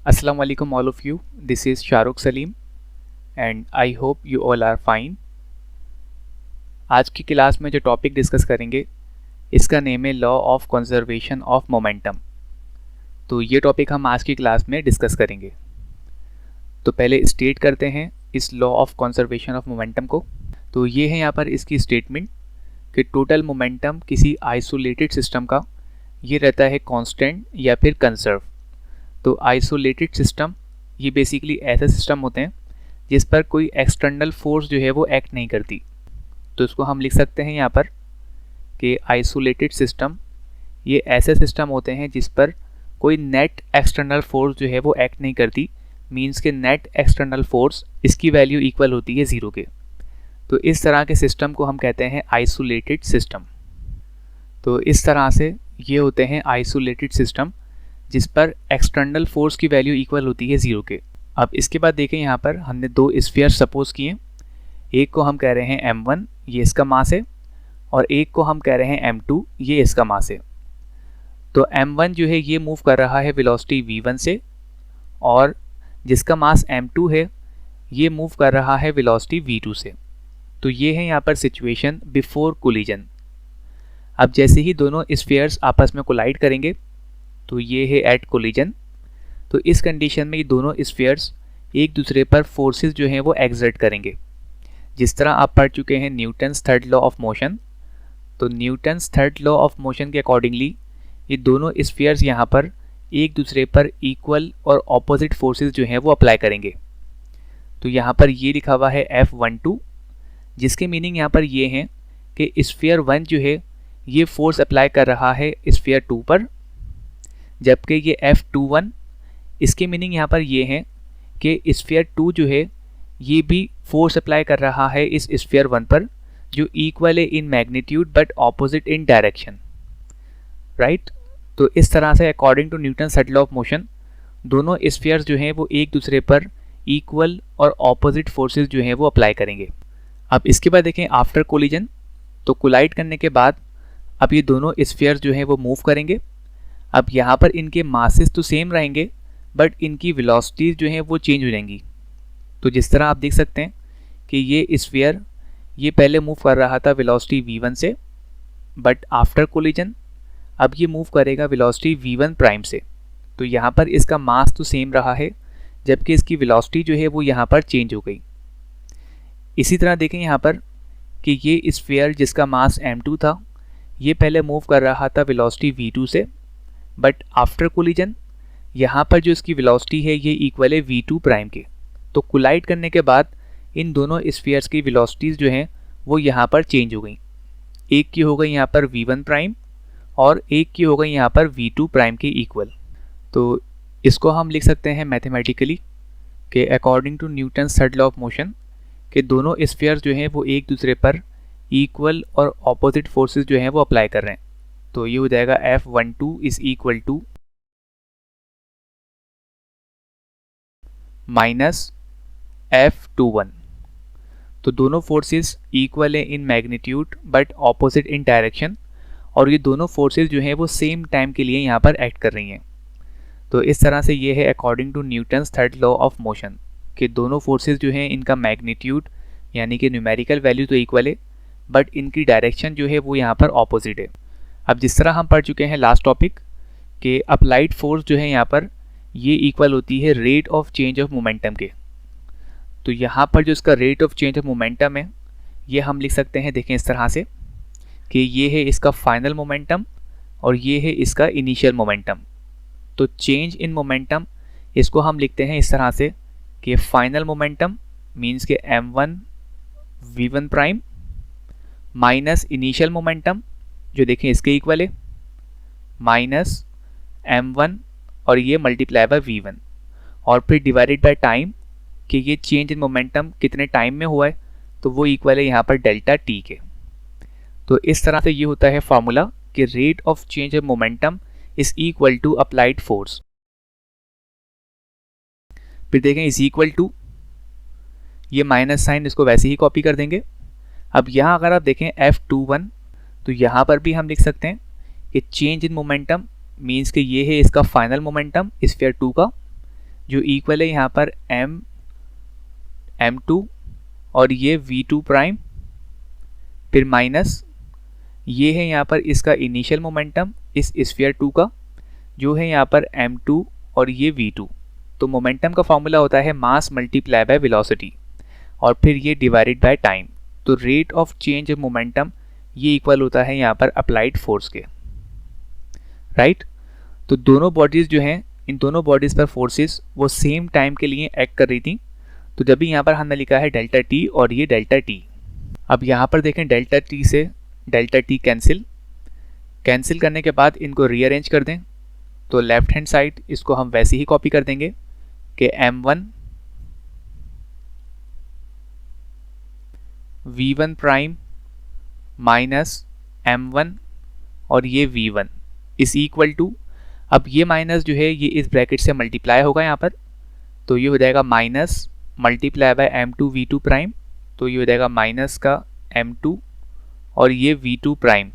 Assalamu alaikum all of you. This is Shahrukh Salim and I hope you all are fine. आज की class में जो topic discuss करेंगे इसका name है law of conservation of momentum. तो ये टॉपिक हम आज की क्लास में डिस्कस करेंगे। तो पहले स्टेट करते हैं इस law of conservation of momentum को। तो ये है यहाँ पर इसकी स्टेटमेंट कि टोटल मोमेंटम किसी आइसोलेटेड सिस्टम का ये रहता है कांस्टेंट या फिर कंजर्व। तो आइसोलेटेड सिस्टम ये बेसिकली ऐसे सिस्टम होते हैं जिस पर कोई एक्सटर्नल फोर्स जो है वो एक्ट नहीं करती। तो इसको हम लिख सकते हैं यहाँ पर कि आइसोलेटेड सिस्टम ये ऐसे सिस्टम होते हैं जिस पर कोई नेट एक्सटर्नल फोर्स जो है वो एक्ट नहीं करती। मींस के नेट एक्सटर्नल फोर्स इसकी वैल्यू इक्वल होती है ज़ीरो के। तो इस तरह के सिस्टम को हम कहते हैं आइसोलेटेड सिस्टम। तो इस तरह से ये होते हैं आइसोलेटेड सिस्टम जिस पर एक्सटर्नल फोर्स की वैल्यू इक्वल होती है ज़ीरो के। अब इसके बाद देखें यहाँ पर हमने दो स्फीयर सपोज किए। एक को हम कह रहे हैं m1 ये इसका मास है और एक को हम कह रहे हैं m2 ये इसका मास है। तो m1 जो है ये मूव कर रहा है वेलोसिटी v1 से और जिसका मास m2 है ये मूव कर रहा है वेलोसिटी v2 से। तो ये है यहाँ पर सिचुएशन बिफोर कोलिजन। अब जैसे ही दोनों स्फीयर्स आपस में कोलाइड करेंगे तो ये है एट कोलिजन। तो इस कंडीशन में ये दोनों स्फीयर्स एक दूसरे पर फोर्सेस जो हैं वो एक्सर्ट करेंगे। जिस तरह आप पढ़ चुके हैं Newton's third law of motion. तो Newton's third law of motion के अकॉर्डिंगली ये दोनों स्फीयर्स यहाँ पर एक दूसरे पर इक्वल और ऑपोजिट फोर्सेस जो हैं वो अप्लाई करेंगे। तो यहाँ पर ये लिखा हुआ है F12 जिसके मीनिंग यहाँ पर ये हैं कि स्फीयर 1 जो है ये फोर्स अप्लाई कर रहा है स्फीयर 2 पर, जबकि ये F21 इसके मीनिंग यहाँ पर ये है कि स्फीयर 2 जो है ये भी फोर्स अप्लाई कर रहा है इस स्फीयर 1 पर जो इक्वल है in magnitude but opposite in direction, right. तो इस तरह से according to Newton's third law of motion दोनों स्फीयर्स जो हैं वो एक दूसरे पर इक्वल और ऑपोजिट फोर्सेस जो हैं वो अप्लाई करेंगे। अब इसके बाद देखें आफ्टर कोलिजन। तो कोलाइड करने के बाद अब ये दोनों स्फीयर्स जो हैं वो मूव करेंगे। अब यहाँ पर इनके मासेस तो सेम रहेंगे बट इनकी वेलोसिटीज़ जो हैं वो चेंज हो जाएंगी। तो जिस तरह आप देख सकते हैं कि ये स्फीयर ये पहले मूव कर रहा था वेलोसिटी v1 से, बट आफ्टर कोलिजन अब ये मूव करेगा वेलोसिटी v1 प्राइम से। तो यहाँ पर इसका मास तो सेम रहा है जबकि इसकी वेलोसिटी जो है वो यहाँ पर चेंज हो गई। इसी तरह देखें यहाँ पर कि ये स्फीयर जिसका मास m2 था ये पहले मूव कर रहा था वेलोसिटी v2 से, बट आफ्टर कोलिजन यहाँ पर जो इसकी वेलोसिटी है ये इक्वल है v2 प्राइम के। तो कोलाइड करने के बाद इन दोनों स्फीयर्स की वेलोसिटीज़ जो हैं वो यहाँ पर चेंज हो गई। एक की हो गई यहाँ पर v1 प्राइम और एक की हो गई यहाँ पर v2 प्राइम के इक्वल। तो इसको हम लिख सकते हैं मैथमेटिकली कि according to Newton's third law of motion कि दोनों स्फीयर्स जो हैं वो एक दूसरे पर इक्वल और ऑपोजिट फोर्सेस जो हैं वो अप्लाई कर रहे हैं। तो ये हो जाएगा F12 is equal to minus F21। तो दोनों फोर्सेस इक्वल है in magnitude but opposite in direction और ये दोनों फोर्सेस जो हैं वो सेम टाइम के लिए यहाँ पर एक्ट कर रही हैं। तो इस तरह से ये है according to Newton's third law of motion कि दोनों फोर्सेस जो हैं इनका मैग्नीट्यूड यानी कि न्यूमेरिकल वैल्यू तो इक्वल है बट इनकी डायरेक्शन जो है वो यहाँ पर ऑपोजिट है। अब जिस तरह हम पढ़ चुके हैं लास्ट टॉपिक कि अप्लाइड फोर्स जो है यहाँ पर ये इक्वल होती है rate of change of momentum के। तो यहाँ पर जो इसका rate of change of momentum है ये हम लिख सकते हैं देखें इस तरह से कि ये है इसका फाइनल मोमेंटम और ये है इसका इनिशियल मोमेंटम। तो चेंज इन मोमेंटम इसको हम लिखते हैं इस तरह से कि फाइनल मोमेंटम मीन्स के m1 v1 prime minus initial momentum जो देखें इसके इक्वल है माइनस m1 और ये मल्टीप्लाई बाय v1 और फिर डिवाइडेड बाय टाइम कि ये चेंज इन मोमेंटम कितने टाइम में हुआ है तो वो इक्वल है यहाँ पर डेल्टा t के। तो इस तरह से ये होता है फॉर्मूला कि rate of change of momentum is equal to applied force. फिर देखें इज इक्वल टू ये माइनस साइन इसको वैसे ही कॉपी कर देंगे। अब यहाँ अगर आप देखें F21 तो यहाँ पर भी हम लिख सकते हैं कि चेंज इन मोमेंटम मीन्स कि ये है इसका फाइनल मोमेंटम स्फीयर 2 का जो इक्वल है यहाँ पर m2 और ये v2 प्राइम, फिर माइनस ये है यहाँ पर इसका इनिशियल मोमेंटम इस स्फीयर 2 का जो है यहाँ पर m2 और ये v2। तो मोमेंटम का फॉर्मूला होता है मास मल्टीप्लाई बाय वेलोसिटी और फिर ये डिवाइडेड बाय टाइम। तो rate of change of momentum ये इक्वल होता है यहाँ पर अप्लाइड फोर्स के, राइट। तो दोनों बॉडीज जो हैं, इन दोनों बॉडीज पर फोर्सेस वो सेम टाइम के लिए एक्ट कर रही थी। तो जब भी यहाँ पर हमने लिखा है डेल्टा टी और ये डेल्टा टी, अब यहाँ पर देखें डेल्टा टी से डेल्टा टी कैंसिल करने के बाद इनको रीअरेंज कर दें। तो लेफ्ट हैंड साइड इसको हम वैसे ही कॉपी कर देंगे कि m1 v1 prime minus m1 और ये v1 इस इक्वल टू, अब ये माइनस जो है ये इस ब्रैकेट से मल्टीप्लाई होगा यहाँ पर, तो ये हो जाएगा minus multiply by m2 v2 prime, तो ये हो जाएगा माइनस का m2 और ये v2 प्राइम।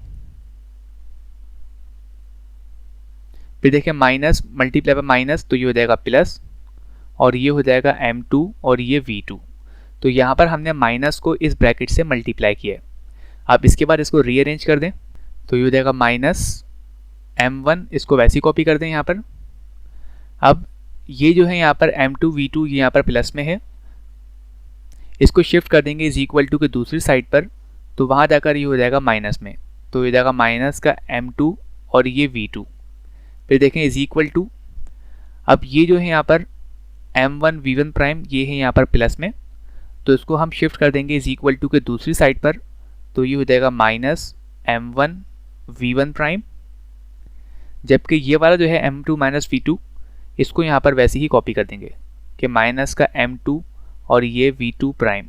फिर देखिए माइनस मल्टीप्लाई बाय माइनस, तो ये हो जाएगा प्लस और ये हो जाएगा m2 और ये v2। तो यहाँ पर हमने माइनस को इस ब्रैकेट से मल्टीप्लाई किया है। अब इसके बाद इसको रीअरेंज कर दें, तो ये हो जाएगा माइनस m1, इसको वैसी कॉपी कर दें यहाँ पर। अब ये जो है यहाँ पर m2 v2 ये यहाँ पर प्लस में है, इसको शिफ्ट कर देंगे इज इक्वल टू के दूसरी साइड पर, तो वहाँ जाकर ये हो जाएगा माइनस में, तो ये जाएगा माइनस का m2 और ये v2। फिर देखें इज इक्वल टू, अब ये जो है यहाँ पर m1 v1 प्राइम ये है यहाँ पर प्लस में, तो इसको हम शिफ्ट कर देंगे इज इक्वल टू के दूसरी साइड पर, तो ये हो जाएगा माइनस m1 v1 प्राइम। जबकि ये वाला जो है m2 माइनस v2 इसको यहाँ पर वैसे ही कॉपी कर देंगे कि माइनस का m2 और ये v2 प्राइम।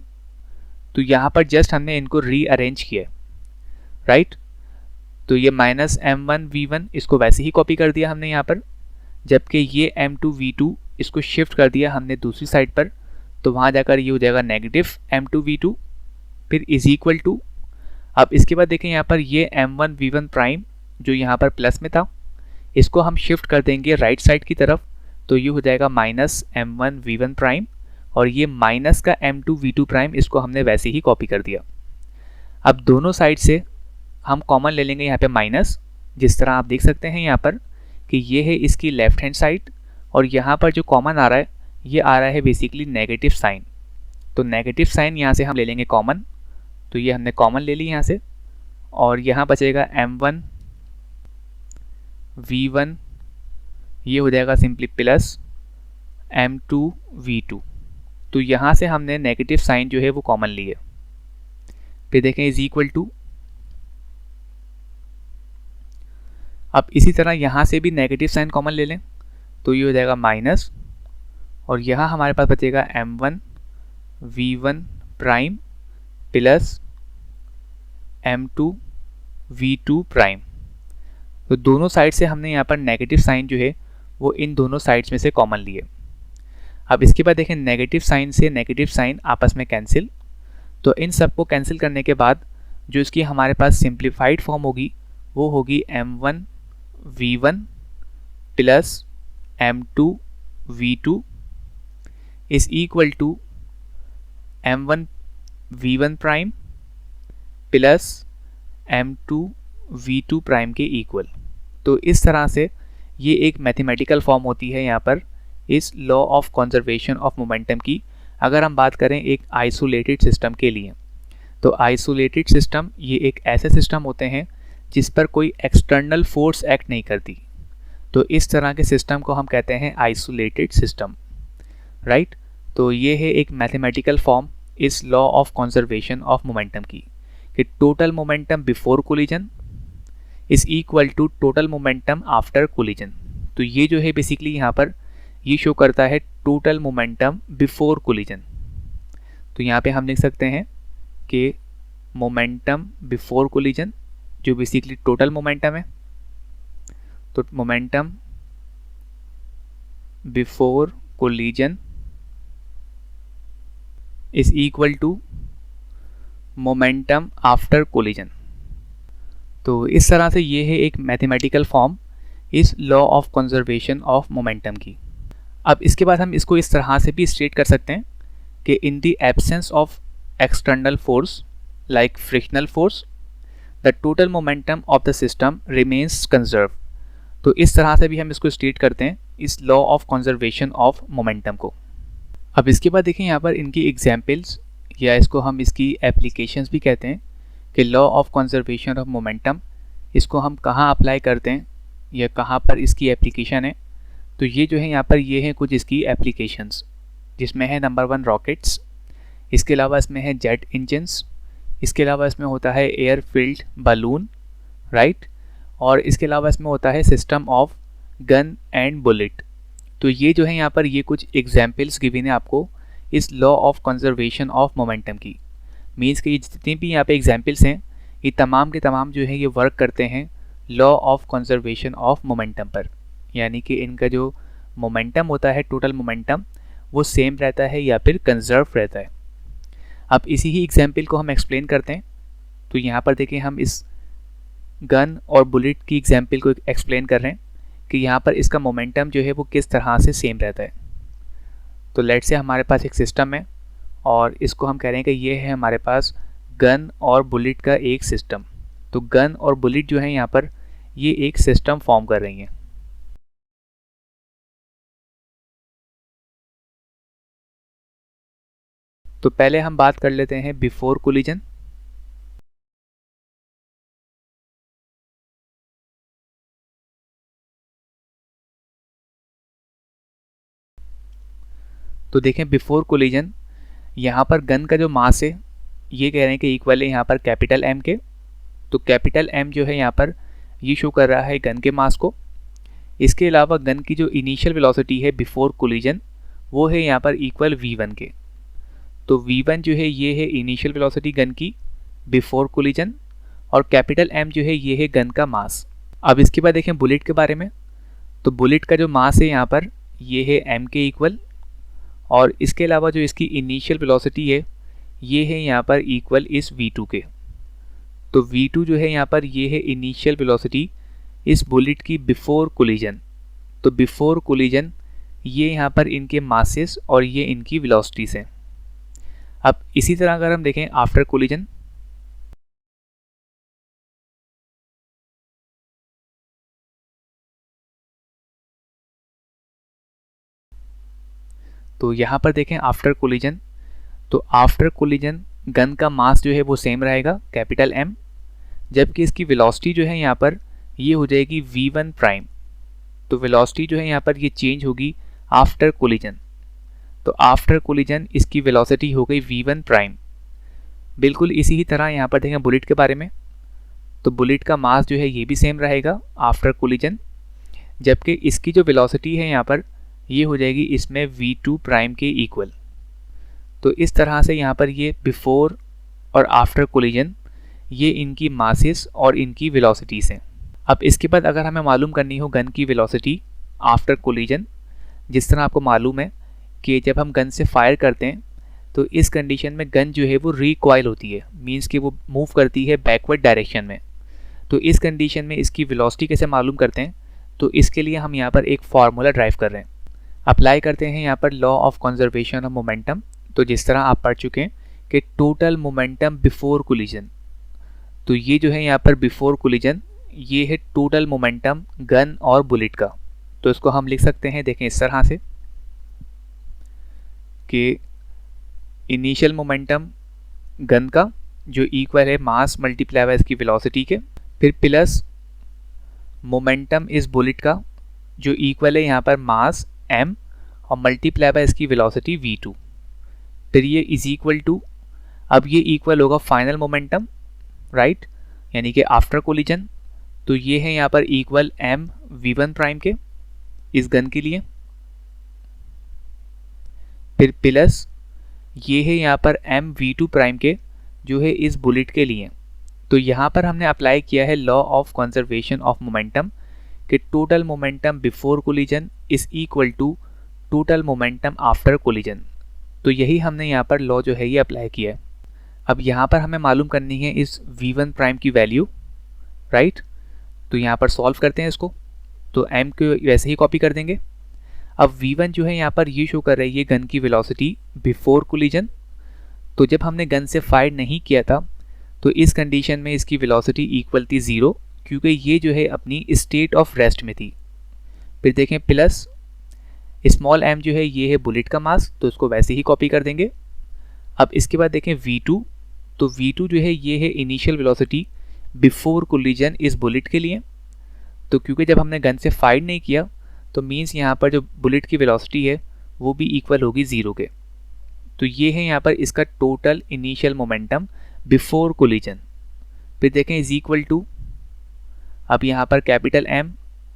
तो यहाँ पर जस्ट हमने इनको रीअरेंज किया, राइट। तो ये माइनस m1 v1 इसको वैसे ही कॉपी कर दिया हमने यहाँ पर, जबकि ये m2 v2 इसको शिफ्ट कर दिया हमने दूसरी साइड पर, तो वहाँ जाकर ये हो जाएगा नेगेटिव m2 v2, फिर इज इक्वल टू, अब इसके बाद देखें यहाँ पर ये m1 v1 प्राइम जो यहाँ पर प्लस में था, इसको हम शिफ्ट कर देंगे राइट साइड की तरफ, तो ये हो जाएगा माइनस m1 v1 प्राइम और ये माइनस का m2 v2 प्राइम, इसको हमने वैसे ही कॉपी कर दिया। अब दोनों साइड से हम कॉमन ले लेंगे यहाँ पे माइनस, जिस तरह आप देख सकते हैं यहाँ पर कि ये है इसकी लेफ्ट हैंड साइड और यहाँ पर जो कॉमन आ रहा है ये आ रहा है बेसिकली नेगेटिव साइन। तो नेगेटिव साइन यहाँ से हम ले लेंगे कॉमन, तो ये हमने कॉमन ले ली यहाँ से, और यहाँ बचेगा m1 v1 ये हो जाएगा सिंपली प्लस m2 v2। तो यहाँ से हमने नेगेटिव साइन जो है वो कॉमन ली है। फिर देखें इज इक्वल टू, अब इसी तरह यहाँ से भी नेगेटिव साइन कॉमन ले लें, तो ये हो जाएगा माइनस और यहाँ हमारे पास बचेगा m1 v1 prime plus m2 v2 prime. तो दोनों साइड से हमने यहाँ पर नेगेटिव साइन जो है वो इन दोनों साइड्स में से कॉमन लिए। अब इसके बाद देखें नेगेटिव साइन से नेगेटिव साइन आपस में कैंसिल, तो इन सब को कैंसिल करने के बाद जो इसकी हमारे पास सिंप्लीफाइड फॉर्म होगी वो होगी m1 v1 plus m2 v2 is equal to m1 v1 prime plus m2 v2 prime के इक्वल। तो इस तरह से ये एक मैथमेटिकल फॉर्म होती है यहाँ पर इस law of conservation of momentum की, अगर हम बात करें एक आइसोलेटेड सिस्टम के लिए। तो आइसोलेटेड सिस्टम ये एक ऐसे सिस्टम होते हैं जिस पर कोई एक्सटर्नल फोर्स एक्ट नहीं करती, तो इस तरह के सिस्टम को हम कहते हैं आइसोलेटेड सिस्टम, राइट। तो ये है एक मैथमेटिकल फॉर्म इस law of conservation of momentum की कि total momentum before collision is equal to total momentum after collision. तो ये जो है बेसिकली यहाँ पर ये शो करता है टोटल मोमेंटम बिफोर कोलिजन। तो यहाँ पे हम लिख सकते हैं कि मोमेंटम बिफोर कोलिजन जो बेसिकली टोटल मोमेंटम है, तो momentum before collision is equal to momentum after collision. तो इस तरह से ये है एक मैथमेटिकल फॉर्म इस law of conservation of momentum की। अब इसके बाद हम इसको इस तरह से भी स्टेट कर सकते हैं कि in the absence of external force like frictional force the total momentum of the system remains conserve. तो इस तरह से भी हम इसको स्टेट करते हैं इस law of conservation of momentum को। अब इसके बाद देखें यहाँ पर इनकी एग्जाम्पल्स या इसको हम इसकी एप्लीकेशंस भी कहते हैं कि law of conservation of momentum इसको हम कहाँ अप्लाई करते हैं या कहाँ पर इसकी एप्लीकेशन है। तो ये जो है यहाँ पर ये हैं कुछ इसकी एप्लीकेशंस, जिसमें है नंबर 1 रॉकेट्स, इसके अलावा इसमें है जेट इंजन्स, इसके अलावा इसमें होता है एयर फील्ड बलून, राइट, और इसके अलावा इसमें होता है system of gun and bullet. तो ये जो है यहाँ पर ये कुछ एग्जाम्पल्स गिवन है आपको इस law of conservation of momentum की। मीन्स कि ये जितनी भी यहाँ पे एग्जाम्पल्स हैं ये तमाम के तमाम जो है ये वर्क करते हैं law of conservation of momentum पर, यानी कि इनका जो मोमेंटम होता है टोटल मोमेंटम वो सेम रहता है या फिर कंजर्व रहता है। अब इसी ही एग्जाम्पल को हम एक्सप्लेन करते हैं। तो यहाँ पर देखें हम इस गन और बुलेट की एग्जाम्पल को एक्सप्लेन कर रहे हैं कि यहाँ पर इसका मोमेंटम जो है वो किस तरह से सेम रहता है। तो लेट से हमारे पास एक सिस्टम है और इसको हम कह रहे हैं कि ये है हमारे पास गन और बुलेट का एक सिस्टम। तो गन और बुलेट जो है यहाँ पर ये एक सिस्टम फॉर्म कर रही हैं। तो पहले हम बात कर लेते हैं बिफोर कोलिजन। तो देखें बिफोर कोलिजन यहाँ पर गन का जो मास है ये कह रहे हैं कि इक्वल है यहाँ पर कैपिटल एम के। तो कैपिटल एम जो है यहाँ पर ये शो कर रहा है गन के मास को। इसके अलावा गन की जो इनिशियल वेलोसिटी है बिफोर कोलिजन वो है यहाँ पर इक्वल v1 के। तो v1 जो है ये है इनिशियल वेलोसिटी गन की बिफोर कोलिजन और कैपिटल M जो है ये है गन का मास। अब इसके बाद देखें बुलेट के बारे में। तो बुलेट का जो मास है यहाँ पर ये है m के इक्वल और इसके अलावा जो इसकी इनिशियल वेलोसिटी है ये है यहाँ पर इक्वल इस v2 के। तो v2 जो है यहाँ पर ये है इनिशियल वेलोसिटी इस बुलेट की बिफोर कोलिजन। तो बिफोर कोलिजन ये यहाँ पर इनके मासेस और ये इनकी वेलोसिटीज हैं। अब इसी तरह अगर हम देखें आफ्टर कोलिजन, तो यहाँ पर देखें आफ्टर कोलिजन। तो आफ्टर कोलिजन गन का मास जो है वो सेम रहेगा कैपिटल M, जबकि इसकी वेलोसिटी जो है यहाँ पर ये हो जाएगी v1 प्राइम। तो वेलोसिटी जो है यहाँ पर ये चेंज होगी आफ्टर कोलिजन। तो आफ्टर कोलिजन इसकी वेलोसिटी हो गई v1 प्राइम। बिल्कुल इसी ही तरह यहाँ पर देखें बुलेट के बारे में। तो बुलेट का मास जो है ये भी सेम रहेगा आफ्टर कोलिजन, जबकि इसकी जो वेलोसिटी है यहाँ पर ये हो जाएगी इसमें v2 प्राइम के इक्वल। तो इस तरह से यहाँ पर ये बिफोर और आफ्टर कोलिजन ये इनकी मासेस और इनकी वेलोसिटीज़ हैं। अब इसके बाद अगर हमें मालूम करनी हो गन की वेलोसिटी आफ्टर कोलिजन, जिस तरह आपको मालूम है कि जब हम गन से फायर करते हैं तो इस कंडीशन में गन जो है वो रिकॉइल होती है, मींस कि वो मूव करती है बैकवर्ड डायरेक्शन में। तो इस कंडीशन में इसकी वेलोसिटी कैसे मालूम करते हैं, तो इसके लिए हम यहाँ पर एक फार्मूला ड्राइव कर रहे हैं। अप्लाई करते हैं यहाँ पर law of conservation of momentum. तो जिस तरह आप पढ़ चुके हैं कि टोटल मोमेंटम बिफोर कोलिजन, तो ये जो है यहाँ पर बिफोर कोलिजन ये है टोटल मोमेंटम गन और बुलेट का। तो इसको हम लिख सकते हैं देखें इस तरह से कि इनिशियल मोमेंटम गन का जो इक्वल है मास मल्टीप्लाई बाय इसकी वेलोसिटी के, फिर प्लस मोमेंटम इस बुलेट का जो इक्वल है यहाँ पर मास m और मल्टीप्लाई बाय इसकी वेलोसिटी v2। फिर ये इज इक्वल टू, अब ये इक्वल होगा फाइनल मोमेंटम, राइट, यानी कि आफ्टर कोलिजन। तो ये है यहाँ पर इक्वल m v1 प्राइम के इस गन के लिए, फिर प्लस ये है यहाँ पर m v2 प्राइम के जो है इस बुलेट के लिए। तो यहाँ पर हमने अप्लाई किया है law of conservation of momentum कि total momentum before collision is equal to total momentum after collision. तो यही हमने यहाँ पर लॉ जो है ये अप्लाई किया है। अब यहाँ पर हमें मालूम करनी है इस v1 प्राइम की वैल्यू, राइट। तो यहाँ पर सॉल्व करते हैं इसको। तो m को वैसे ही कॉपी कर देंगे। अब v1 जो है यहाँ पर ये शो कर रही है गन की वेलोसिटी बिफोर कोलिजन। तो जब हमने गन से फायर नहीं किया था तो इस कंडीशन में इसकी वेलोसिटी इक्वल थी 0, क्योंकि ये जो है अपनी स्टेट ऑफ रेस्ट में थी। फिर देखें प्लस स्मॉल m जो है ये है बुलेट का मास, तो इसको वैसे ही कॉपी कर देंगे। अब इसके बाद देखें v2, तो v2 जो है ये है इनिशियल वेलोसिटी बिफोर कोलिजन इस बुलेट के लिए। तो क्योंकि जब हमने गन से फायर नहीं किया तो मीन्स यहाँ पर जो बुलेट की वेलोसिटी है वो भी इक्वल होगी 0 के। तो ये है यहाँ पर इसका total initial momentum before collision. फिर देखें इज इक्वल टू, अब यहाँ पर कैपिटल M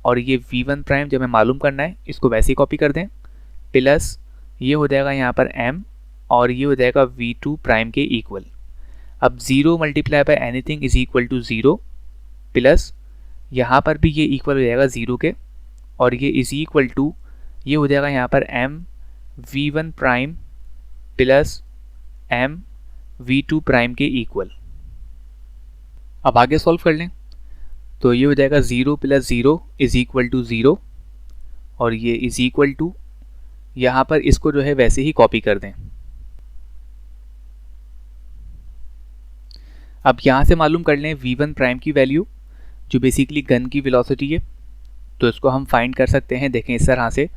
और ये v1 प्राइम जो हमें मालूम करना है इसको वैसे ही कॉपी कर दें, प्लस ये हो जाएगा यहाँ पर m और ये हो जाएगा v2 प्राइम के इक्वल। अब 0 multiply by anything is equal to 0, plus यहाँ पर भी ये इक्वल हो जाएगा 0 के, और ये इज इक्वल टू ये हो जाएगा यहाँ पर m v1 prime plus m v2 prime के इक्वल। अब आगे सॉल्व कर लें, तो ये हो जाएगा 0 प्लस 0 इज इक्वल टू 0, और ये इज इक्वल टू यहाँ पर इसको जो है वैसे ही कॉपी कर दें। अब यहाँ से मालूम कर लें v1 प्राइम की वैल्यू जो बेसिकली गन की वेलोसिटी है। तो इसको हम फाइंड कर सकते हैं, देखें इस तरह से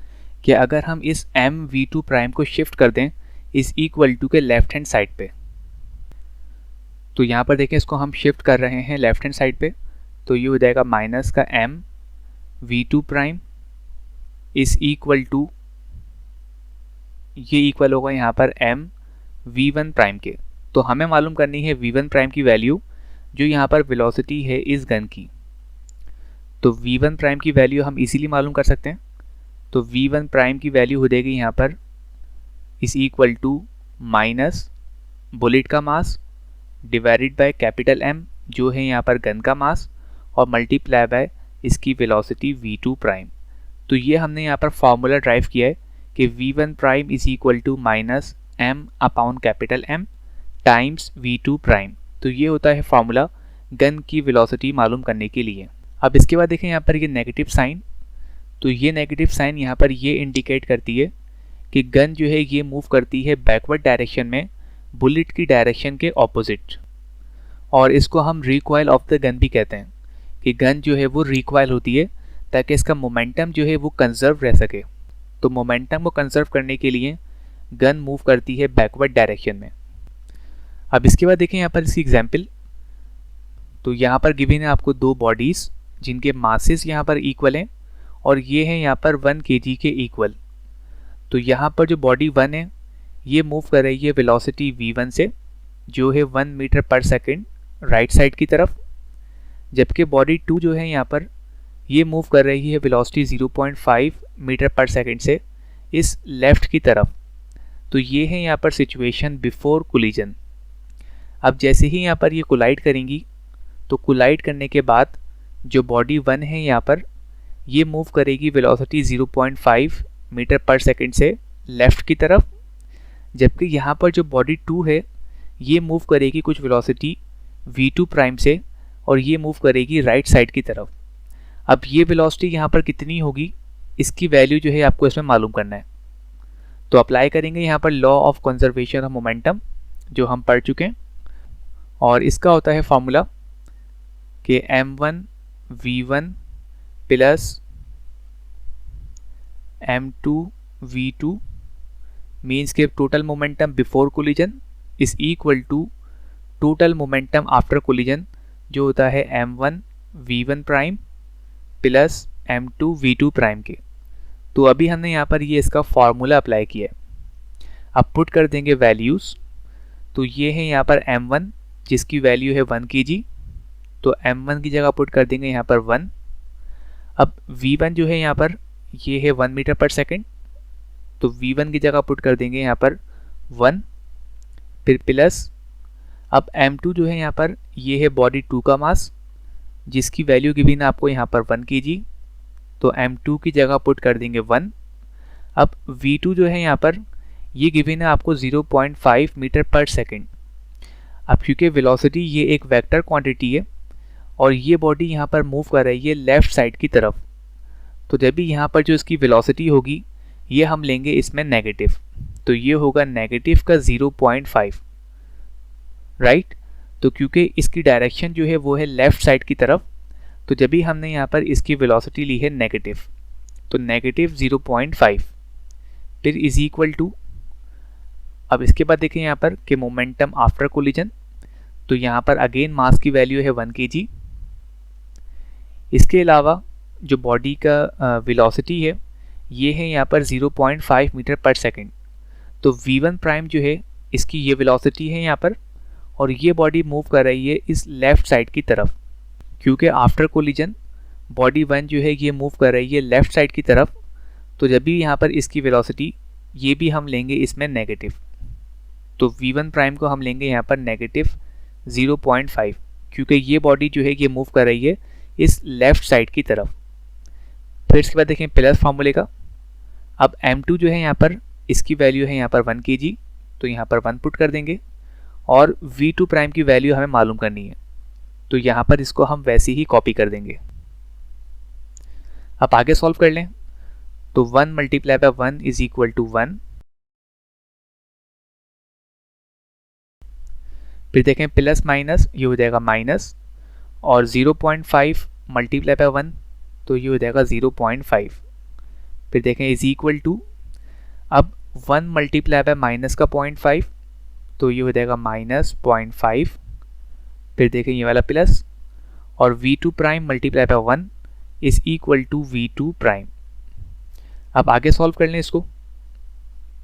कि अगर हम इस m v2 प्राइम को शिफ्ट कर दें इस इक्वल टू के लेफ्ट हैंड साइड पे, तो यहाँ पर देखें इसको हम शिफ्ट कर रहे हैं लेफ्ट हैंड साइड पे, तो ये हो जाएगा माइनस का m v2 प्राइम इस इक्वल टू ये इक्वल होगा यहाँ पर m v1 प्राइम के। तो हमें मालूम करनी है v1 प्राइम की वैल्यू जो यहाँ पर वेलोसिटी है इस गन की। तो v1 प्राइम की वैल्यू हम इजीली मालूम कर सकते हैं। तो v1 प्राइम की वैल्यू हो जाएगी यहाँ पर इस इक्वल टू माइनस बुलेट का mass divided by capital M जो है यहाँ पर गन का मास और मल्टीप्लाई बाय इसकी वेलोसिटी v2 प्राइम। तो ये हमने यहाँ पर फॉर्मूला ड्राइव किया है कि v1 prime is equal to minus m upon capital M times v2 prime. तो ये होता है फॉर्मूला गन की वेलोसिटी मालूम करने के लिए। अब इसके बाद देखें यहाँ पर ये नेगेटिव साइन, तो ये नेगेटिव साइन यहाँ पर ये इंडिकेट करती है कि गन जो है ये मूव करती है बैकवर्ड डायरेक्शन में बुलेट की डायरेक्शन के ऑपोजिट, और इसको हम रिकॉइल ऑफ द गन भी कहते हैं कि गन जो है वो रिकॉइल होती है ताकि इसका मोमेंटम जो है वो कंजर्व रह सके। तो मोमेंटम को कंजर्व करने के लिए गन मूव करती है बैकवर्ड डायरेक्शन में। अब इसके बाद देखें यहाँ पर इसकी एग्जाम्पल, तो यहाँ पर गिवन है आपको दो बॉडीज़ जिनके मासेस यहाँ पर इक्वल हैं और ये है यहाँ पर 1 kg के इक्वल। तो यहाँ पर जो बॉडी 1 है ये मूव कर रही है वेलोसिटी v1 से जो है 1 मीटर पर सेकंड राइट साइड की तरफ, जबकि बॉडी 2 जो है यहाँ पर ये मूव कर रही है वेलोसिटी 0.5 मीटर पर सेकंड से इस लेफ़्ट की तरफ। तो ये है यहाँ पर सिचुएशन बिफोर कोलिजन। अब जैसे ही यहाँ पर ये कोलाइड करेंगी तो कोलाइड करने के बाद जो बॉडी 1 है यहाँ पर ये मूव करेगी वेलोसिटी 0.5 मीटर पर सेकंड से लेफ़्ट की तरफ, जबकि यहाँ पर जो बॉडी 2 है ये मूव करेगी कुछ वेलोसिटी v2 प्राइम से और ये मूव करेगी राइट साइड की तरफ। अब ये वेलोसिटी यहाँ पर कितनी होगी इसकी वैल्यू जो है आपको इसमें मालूम करना है। तो अप्लाई करेंगे यहाँ पर law of conservation of momentum जो हम पढ़ चुके हैं, और इसका होता है फॉर्मूला कि m1 v1 plus m2 v2 means के total momentum before collision is equal to total momentum after collision जो होता है m1 v1 prime plus m2 v2 prime के। तो अभी हमने यहाँ पर ये इसका फॉर्मूला अप्लाई किया है। अब पुट कर देंगे वैल्यूज़, तो ये है यहाँ पर m1 जिसकी वैल्यू है 1 kg, तो m1 की जगह पुट कर देंगे यहाँ पर 1। अब v1 जो है यहाँ पर ये है 1 मीटर पर सेकंड, तो v1 की जगह पुट कर देंगे यहाँ पर 1, फिर प्लस अब m2 जो है यहाँ पर ये है बॉडी 2 का मास जिसकी वैल्यू गिवन है आपको यहाँ पर 1 kg, तो m2 की जगह पुट कर देंगे 1। अब v2 जो है यहाँ पर ये गिवन है आपको 0.5 मीटर पर सेकंड। अब क्योंकि वेलोसिटी ये एक वेक्टर क्वांटिटी है और ये बॉडी यहाँ पर मूव कर रही है लेफ़्ट साइड की तरफ, तो जब भी यहाँ पर जो इसकी वेलोसिटी होगी ये हम लेंगे इसमें नेगेटिव, तो ये होगा नेगेटिव का 0.5, राइट। तो क्योंकि इसकी डायरेक्शन जो है वो है लेफ्ट साइड की तरफ, तो जब भी हमने यहाँ पर इसकी वेलोसिटी ली है नेगेटिव, तो नेगेटिव 0.5 फिर इज इक्वल टू, अब इसके बाद देखें यहाँ पर कि मोमेंटम आफ्टर कोलिजन, तो यहाँ पर अगेन मास की वैल्यू है 1 kg। इसके अलावा जो बॉडी का वेलोसिटी है ये है यहाँ पर 0.5 मीटर पर सेकंड, तो v1 प्राइम जो है इसकी ये वेलोसिटी है यहाँ पर, और ये बॉडी मूव कर रही है इस लेफ़्ट साइड की तरफ, क्योंकि आफ्टर कोलिजन बॉडी 1 जो है ये मूव कर रही है लेफ़्ट साइड की तरफ, तो जब भी यहाँ पर इसकी वेलोसिटी ये भी हम लेंगे इसमें नेगेटिव, तो v1 प्राइम को हम लेंगे यहाँ पर नेगेटिव 0.5, क्योंकि ये बॉडी जो है ये मूव कर रही है इस लेफ़्ट साइड की तरफ। फिर इसके बाद देखें प्लस फार्मूले का, अब m2 जो है यहाँ पर इसकी वैल्यू है यहाँ पर 1 kg, तो यहाँ पर 1 पुट कर देंगे, और v2 प्राइम की वैल्यू हमें मालूम करनी है, तो यहाँ पर इसको हम वैसे ही कॉपी कर देंगे। अब आगे सॉल्व कर लें, तो 1 multiply by 1 is equal to 1, फिर देखें प्लस माइनस ये हो जाएगा माइनस, और 0.5 मल्टीप्लाई बाय 1 तो ये हो जाएगा 0.5, फिर देखें इज इक्वल टू, अब 1 मल्टीप्लाई बाय माइनस का 0.5 तो ये हो जाएगा माइनस 0.5, फिर देखें ये वाला प्लस, और v2 prime multiply by 1 is equal to v2 prime. अब आगे सॉल्व कर लें इसको,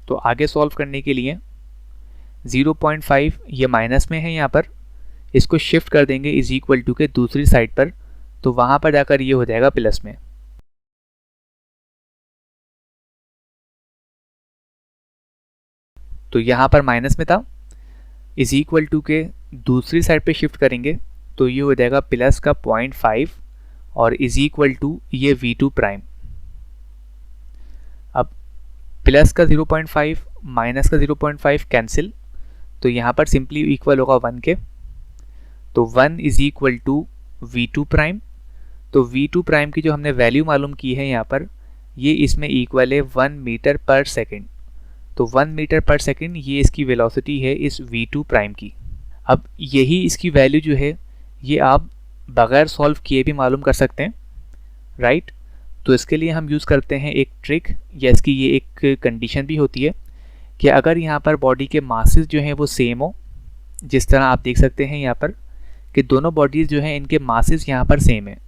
तो आगे सॉल्व करने के लिए 0.5 ये माइनस में है यहाँ पर, इसको शिफ्ट कर देंगे इज इक्वल टू के दूसरी साइड पर, तो वहाँ पर जाकर ये हो जाएगा प्लस में। तो यहाँ पर माइनस में था, इज इक्वल टू के दूसरी साइड पे शिफ्ट करेंगे तो ये हो जाएगा प्लस का 0.5 और इज इक्वल टू ये v2 प्राइम। अब प्लस का 0.5 माइनस का 0.5 कैंसिल, तो यहाँ पर सिंपली इक्वल होगा 1 के, तो 1 is equal to v2 prime. तो v2 प्राइम की जो हमने वैल्यू मालूम की है यहाँ पर, ये इसमें इक्वल है 1 मीटर पर सेकेंड, तो 1 मीटर पर सेकेंड ये इसकी वेलोसिटी है इस v2 प्राइम की। अब यही इसकी वैल्यू जो है ये आप बगैर सॉल्व किए भी मालूम कर सकते हैं, राइट। तो इसके लिए हम यूज़ करते हैं एक ट्रिक, या इसकी ये एक कंडीशन भी होती है कि अगर यहाँ पर बॉडी के मासेस जो हैं वो सेम हो, जिस तरह आप देख सकते हैं यहाँ पर कि दोनों बॉडीज़ जो हैं इनके मासेस यहाँ पर सेम है,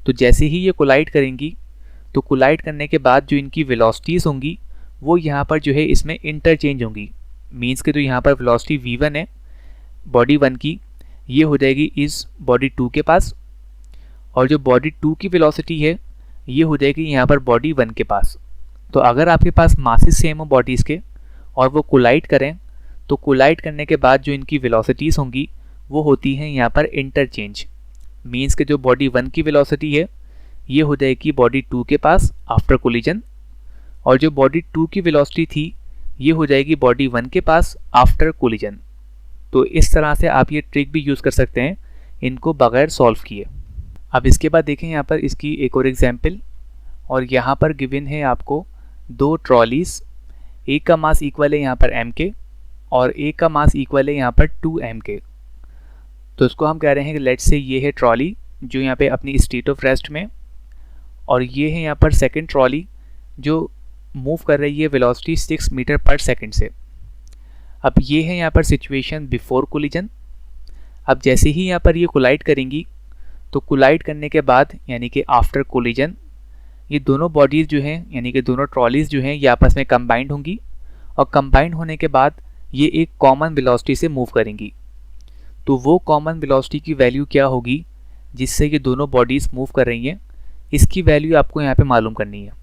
तो जैसे ही ये कोलाइड करेंगी तो कोलाइड करने के बाद जो इनकी वेलोसिटीज़ होंगी वो यहाँ पर जो है इसमें इंटरचेंज होंगी। मीन्स के जो यहाँ पर वेलोसिटी v1 है बॉडी 1 की, ये हो जाएगी इस बॉडी 2 के पास, और जो बॉडी 2 की वेलोसिटी है ये हो जाएगी यहाँ पर बॉडी 1 के पास। तो अगर आपके पास मासेस सेम हो बॉडीज़ के और वो कोलाइड करें, तो कोलाइड करने के बाद जो इनकी वेलोसिटीज़ होंगी वो होती हैं यहाँ पर इंटरचेंज। मीन्स के जो बॉडी 1 की वेलोसिटी है ये हो जाएगी बॉडी 2 के पास आफ्टर कोलिजन, और जो बॉडी 2 की वेलोसिटी थी ये हो जाएगी बॉडी 1 के पास आफ्टर कोलिजन। तो इस तरह से आप ये ट्रिक भी यूज़ कर सकते हैं इनको बगैर सॉल्व किए। अब इसके बाद देखें यहाँ पर इसकी एक और एग्जाम्पल, और यहाँ पर गिवन है आपको 2 ट्रॉलीज़, एक का मास इक्वल है यहाँ पर m के और एक का मास इक्वल है यहाँ पर 2m के। तो इसको हम कह रहे हैं कि लेट्स से ये है ट्रॉली जो यहाँ पे अपनी स्टेट ऑफ रेस्ट में, और ये है यहाँ पर सेकंड ट्रॉली जो मूव कर रही है वेलोसिटी 6 मीटर पर सेकंड से। अब ये है यहाँ पर सिचुएशन बिफोर कोलिजन। अब जैसे ही यहाँ पर ये कोलाइड करेंगी तो कोलाइड करने के बाद यानी कि आफ्टर कोलिजन ये दोनों बॉडीज़ जो हैं यानी कि दोनों ट्रॉलीज़ जो हैं ये आपस में कंबाइंड होंगी, और कंबाइंड होने के बाद ये एक कॉमन वेलोसिटी से मूव करेंगी। तो वो कॉमन वेलोसिटी की वैल्यू क्या होगी जिससे ये दोनों बॉडीज़ मूव कर रही हैं, इसकी वैल्यू आपको यहाँ पे मालूम करनी है।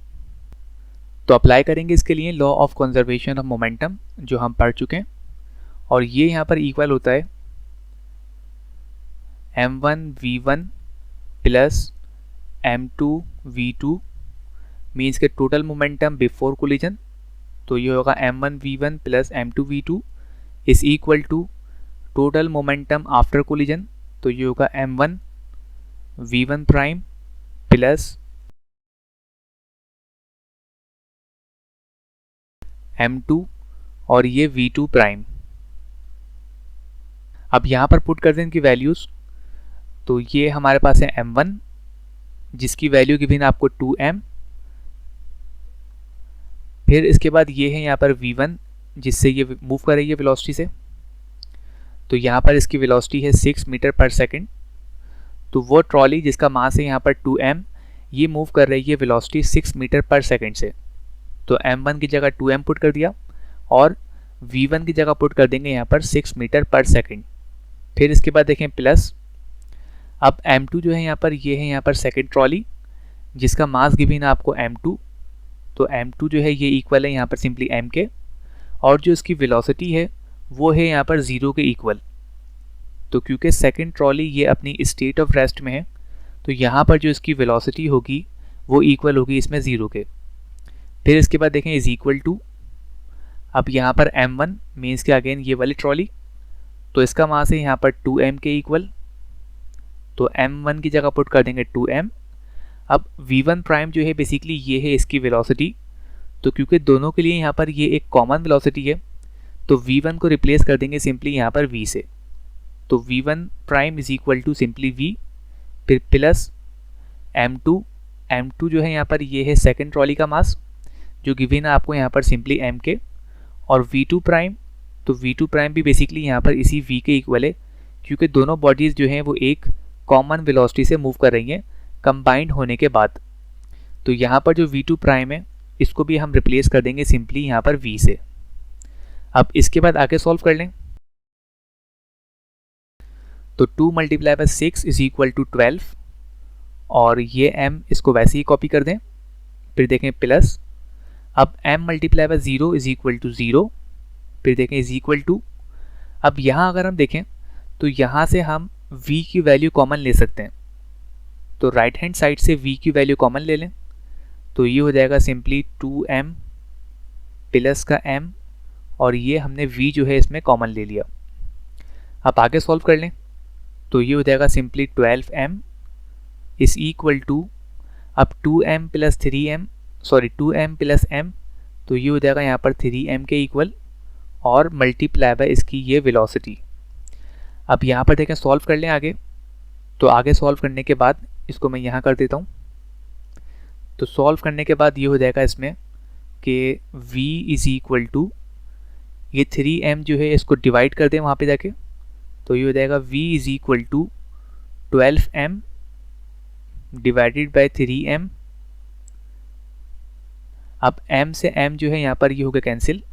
तो अप्लाई करेंगे इसके लिए law of conservation of momentum जो हम पढ़ चुके हैं, और ये यहाँ पर इक्वल होता है m1 v1 plus m2 v2 means के टोटल मोमेंटम बिफोर कोलिजन, तो ये होगा m1 v1 plus m2 v2 is equal to total momentum after collision, तो ये होगा m1 v1 prime plus m2 और ये v2 प्राइम। अब यहाँ पर पुट कर दें इनकी वैल्यूज़, तो ये हमारे पास है m1 जिसकी वैल्यू गिवन आपको 2m, फिर इसके बाद ये है यहाँ पर v1 जिससे ये मूव कर रही है वेलोसिटी से, तो यहाँ पर इसकी वेलोसिटी है 6 मीटर पर सेकंड। तो वो ट्रॉली जिसका मास है यहाँ पर 2m, ये मूव कर रही है वेलोसिटी 6 मीटर पर सेकंड से, तो m1 की जगह 2m पुट कर दिया और v1 की जगह पुट कर देंगे यहाँ पर 6 मीटर पर सेकंड। फिर इसके बाद देखें प्लस, अब m2 जो है यहाँ पर, ये है यहाँ पर सेकंड ट्रॉली जिसका मास गिवन है आपको m2, तो m2 जो है ये इक्वल है यहाँ पर सिंपली m के, और जो इसकी वेलोसिटी है वो है यहाँ पर 0 के इक्वल। तो क्योंकि सेकंड ट्रॉली ये अपनी स्टेट ऑफ रेस्ट में है, तो यहाँ पर जो इसकी वेलोसिटी होगी वो इक्वल होगी इसमें 0 के। फिर इसके बाद देखें इज इक्वल टू, अब यहाँ पर m1 मीन्स के अगेन ये वाली ट्रॉली, तो इसका मास है यहाँ पर 2m के इक्वल, तो m1 की जगह पुट कर देंगे 2m। अब v1 प्राइम जो है बेसिकली ये है इसकी वेलोसिटी, तो क्योंकि दोनों के लिए यहाँ पर ये एक कॉमन वेलोसिटी है, तो v1 को रिप्लेस कर देंगे सिंपली यहाँ पर v से, तो v1 prime is equal to simply v, फिर प्लस m2 जो है यहाँ पर ये है सेकंड ट्रॉली का मास जो गिवन है आपको यहाँ पर सिंपली m के, और v2 प्राइम, तो v2 प्राइम भी बेसिकली यहाँ पर इसी v के इक्वल है क्योंकि दोनों बॉडीज़ जो हैं वो एक कॉमन वेलोसिटी से मूव कर रही हैं कंबाइंड होने के बाद। तो यहाँ पर जो v2 प्राइम है इसको भी हम रिप्लेस कर देंगे सिंपली यहाँ पर v से। अब इसके बाद आगे सॉल्व कर लें, तो 2 multiply by 6 is equal to 12, और ये m इसको वैसे ही कॉपी कर दें, फिर देखें प्लस, अब m multiply by 0 is equal to 0, फिर देखें इज इक्वल टू, अब यहाँ अगर हम देखें तो यहाँ से हम v की वैल्यू कॉमन ले सकते हैं, तो राइट हैंड साइड से v की वैल्यू कॉमन ले लें, तो ये हो जाएगा सिंपली 2m प्लस का m, और ये हमने v जो है इसमें कॉमन ले लिया। अब आगे सॉल्व कर लें, तो ये हो जाएगा simply 12m is equal to, अब 2m plus 3m, sorry 2m plus m, तो ये हो जाएगा यहाँ पर 3m के इक्वल, और मल्टीप्लाई बाय इसकी ये वेलोसिटी। अब यहाँ पर देखें सॉल्व कर लें आगे, तो आगे सॉल्व करने के बाद इसको मैं यहाँ कर देता हूँ, तो सॉल्व करने के बाद ये हो जाएगा इसमें कि v इज़ इक्वल टू, ये 3m जो है इसको डिवाइड कर दें वहाँ पे जाके, तो ये हो जाएगा v is equal to 12m divided by 3m। अब m से m जो है यहाँ पर ये हो गया कैंसिल,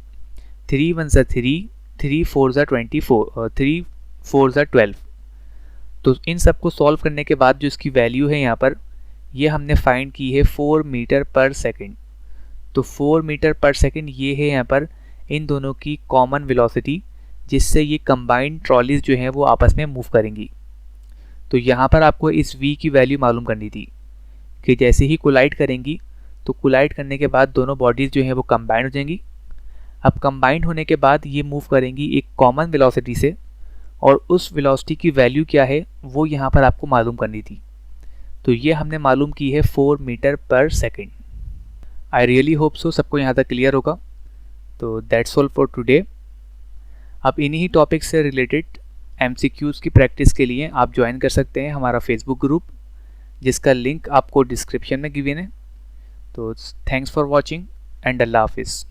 3 1 सा 3, 3 4 सा 24 और 3 4 सा 12। तो इन सब को सॉल्व करने के बाद जो इसकी वैल्यू है यहाँ पर, ये हमने फाइंड की है 4 मीटर पर सेकंड। तो 4 मीटर पर सेकंड ये है यहाँ पर इन दोनों की कॉमन वेलोसिटी, जिससे ये कंबाइंड ट्रॉलीज जो हैं वो आपस में मूव करेंगी। तो यहाँ पर आपको इस v की वैल्यू मालूम करनी थी कि जैसे ही कोलाइड करेंगी, तो कोलाइड करने के बाद दोनों बॉडीज़ जो हैं वो कंबाइंड हो जाएंगी। अब कंबाइंड होने के बाद ये मूव करेंगी एक कॉमन वेलोसिटी से, और उस वेलोसिटी की वैल्यू क्या है वो यहाँ पर आपको मालूम करनी थी। तो ये हमने मालूम की है 4 मीटर पर second. I really hope so सबको यहाँ तक क्लियर होगा। तो दैट्स ऑल फॉर टुडे। अब इन्हीं टॉपिक से रिलेटेड MCQs की प्रैक्टिस के लिए आप ज्वाइन कर सकते हैं हमारा फेसबुक ग्रुप, जिसका लिंक आपको डिस्क्रिप्शन में गिवन है। तो थैंक्स फॉर वॉचिंग एंड अल्लाह हाफिज़।